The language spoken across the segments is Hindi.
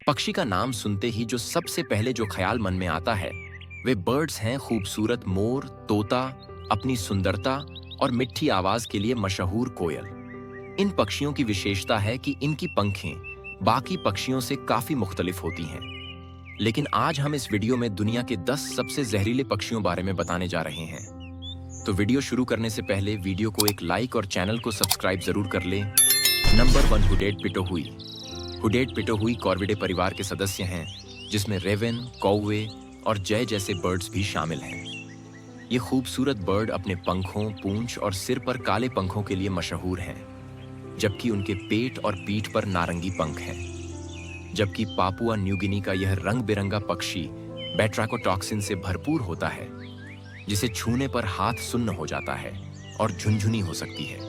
पक्षी का नाम सुनते ही जो सबसे पहले जो ख्याल मन में आता है वे बर्ड्स हैं। खूबसूरत मोर, तोता, अपनी सुंदरता और मिठी आवाज के लिए मशहूर कोयल। इन पक्षियों की विशेषता है कि इनकी पंखें बाकी पक्षियों से काफी मुख्तलिफ होती हैं। लेकिन आज हम इस वीडियो में दुनिया के 10 सबसे जहरीले पक्षियों बारे में बताने जा रहे हैं। तो वीडियो शुरू करने से पहले वीडियो को एक लाइक और चैनल को सब्सक्राइब जरूर कर लें। Number 1, hooded pitohui. Hooded pitohui Corvidae परिवार के सदस्य हैं, जिसमें रेवन, कौवे और जय जैसे बर्ड्स भी शामिल हैं। ये खूबसूरत बर्ड अपने पंखों, पूंछ और सिर पर काले पंखों के लिए मशहूर हैं, जबकि उनके पेट और पीठ पर नारंगी पंख हैं। जबकि पापुआ न्यू गिनी का यह रंग बिरंगा पक्षी बैट्राकोटॉक्सिन से भरपूर होता है, जिसे छूने पर हाथ सुन्न हो जाता है और झुनझुनी हो सकती है।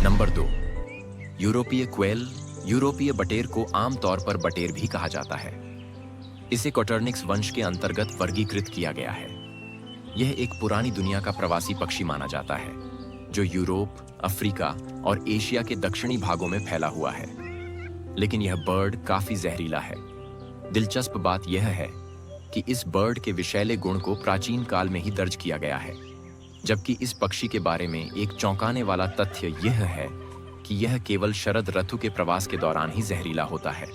नंबर 2, यूरोपीय क्वेल। यूरोपीय बटेर को आमतौर पर बटेर भी कहा जाता है। इसे कॉटर्निक्स वंश के अंतर्गत वर्गीकृत किया गया है। यह एक पुरानी दुनिया का प्रवासी पक्षी माना जाता है, जो यूरोप, अफ्रीका और एशिया के दक्षिणी भागों में फैला हुआ है। लेकिन यह बर्ड काफी जहरीला है। दिलचस्प बात यह है कि इस बर्ड के विषैले गुण को प्राचीन काल में ही दर्ज किया गया है, जबकि इस पक्षी के बारे में एक चौंकाने वाला तथ्य यह है कि यह केवल शरद ऋतु के प्रवास के दौरान ही जहरीला होता है।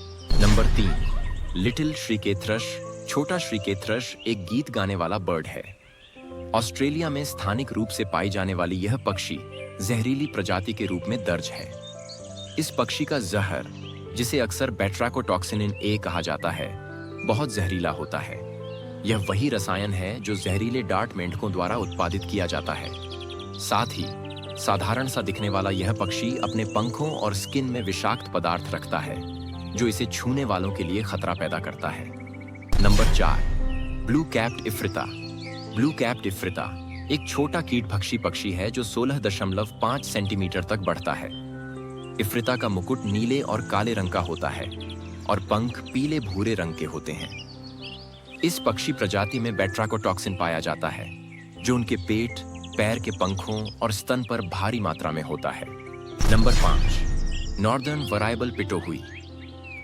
Number 3, little shrikethrush. छोटा श्रीकेथ्रश एक गीत गाने वाला बर्ड है। ऑस्ट्रेलिया में स्थानिक रूप से पाई जाने वाली यह पक्षी जहरीली प्रजाति के रूप में दर्ज है। इस पक्षी का जहर, जिसे अक्सर बैट्राकोटॉक्सिन ए कहा जाता है, बहुत जहरीला होता है। यह वही रसायन है जो जहरीले डार्ट मेंढकों द्वारा उत्पादित किया जाता है। साथ ही साधारण सा दिखने वाला यह पक्षी अपने पंखों और स्किन में विषाक्त पदार्थ रखता है, जो इसे छूने वालों के लिए खतरा पैदा करता है। Number 4, blue capped ifrita. Blue capped ifrita एक छोटा कीटभक्षी पक्षी है जो 16.5 सेंटीमीटर तक बढ़ता है। इफ्रिता का मुकुट नीले और काले रंग का होता है और पंख पीले भूरे रंग के होते हैं। इस पक्षी प्रजाति में बैट्राकोटॉक्सिन पाया जाता है, जो उनके पेट, पैर के पंखों और स्तन पर भारी मात्रा में होता है। Number 5, northern variable pitohui.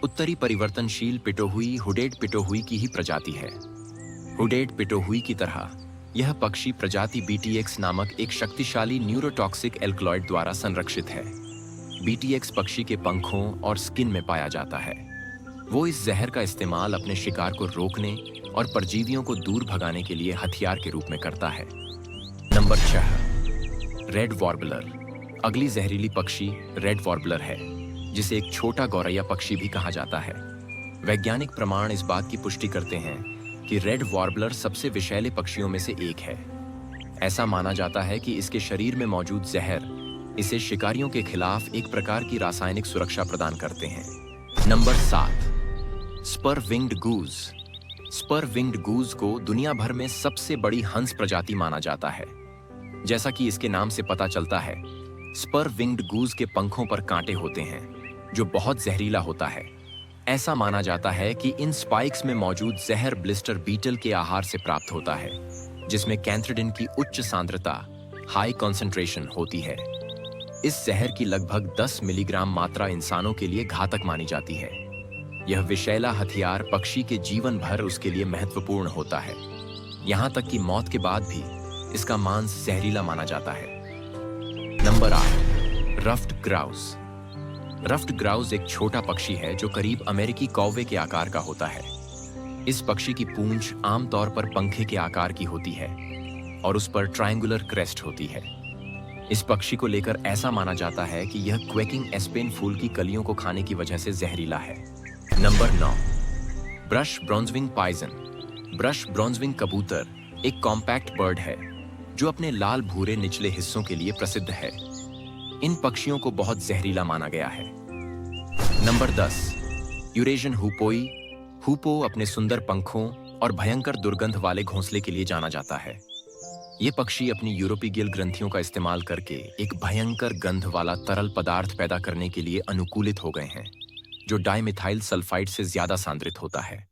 उत्तरी परिवर्तनशील पिटोहुई हुडेड पिटोहुई की ही प्रजाति है। हुडेड पिटोहुई की तरह यह पक्षी प्रजाति BTX नामक एक शक्तिशाली न्यूरोटॉक्सिक एल्कलॉइड द्वारा संरक्षित है। BTX पक्षी के पंखों और स्किन में पाया जाता है। वो इस जहर का इस्तेमाल अपने शिकार को रोकने और परजीवियों को दूर भगाने के लिए हथियार के रूप में करता है। Number 6, red warbler. अगली जहरीली पक्षी रेड वॉर्बलर है, जिसे एक छोटा गौरैया पक्षी भी कहा जाता है। वैज्ञानिक प्रमाण इस बात की पुष्टि करते हैं कि रेड वॉर्बलर सबसे विषैले पक्षियों में से एक है। ऐसा माना जाता है कि इसके शरीर में मौजूद जहर इसे शिकारियों के खिलाफ एक प्रकार की रासायनिक सुरक्षा प्रदान करते हैं। नंबर 7, स्पर विंग्ड गूज। स्पर विंग्ड गूज को दुनिया भर में सबसे बड़ी हंस प्रजाति माना जाता है। जैसा कि इसके नाम से पता चलता है, स्पर विंग्ड गूज के पंखों पर कांटे होते हैं, जो बहुत जहरीला होता है। ऐसा माना जाता है कि इन स्पाइक्स में मौजूद जहर ब्लिस्टर बीटल के आहार से प्राप्त होता है, जिसमें कैंथ्रेडिन की उच्च सांद्रता, हाई कॉन्सेंट्रेशन होती है। इस जहर की लगभग 10 मिलीग्राम मात्रा इंसानों के लिए घातक मानी जाती है। यह विषैला हथियार पक्षी के जीवन भर उसके लिए महत्वपूर्ण होता है। यहाँ तक कि मौत के बाद भी इसका मांस जहरीला माना जाता है। Number 8, ruffed grouse. Ruffed grouse एक छोटा पक्षी है जो करीब अमेरिकी कौवे के आकार का होता है। इस पक्षी की पूंछ आमतौर पर पंखे के आकार की होती है और उस पर ट्रायंगुलर क्रेस्ट होती है। इस पक्षी को लेकर ऐसा माना जाता है कि यह क्वेकिंग एस्पेन फूल की कलियों को खाने की वजह से जहरीला है। Number 9, brush bronzewing pigeon. Brush bronzewing कबूतर एक कॉम्पैक्ट बर्ड है जो अपने लाल भूरे निचले हिस्सों के लिए प्रसिद्ध है। इन पक्षियों को बहुत जहरीला माना गया है। Number 10, Eurasian हुपोई। हुपो अपने सुंदर पंखों और भयंकर दुर्गंध वाले घोंसले के लिए जाना जाता है। ये पक्षी अपनी यूरोपीय ग्रंथियों का इस्तेमाल करके एक भयंकर गंध वाला तरल पदार्थ पैदा करने के लिए अनुकूलित हो गए हैं, जो डाइमिथाइल सल्फाइड से ज्यादा सांद्रित होता है।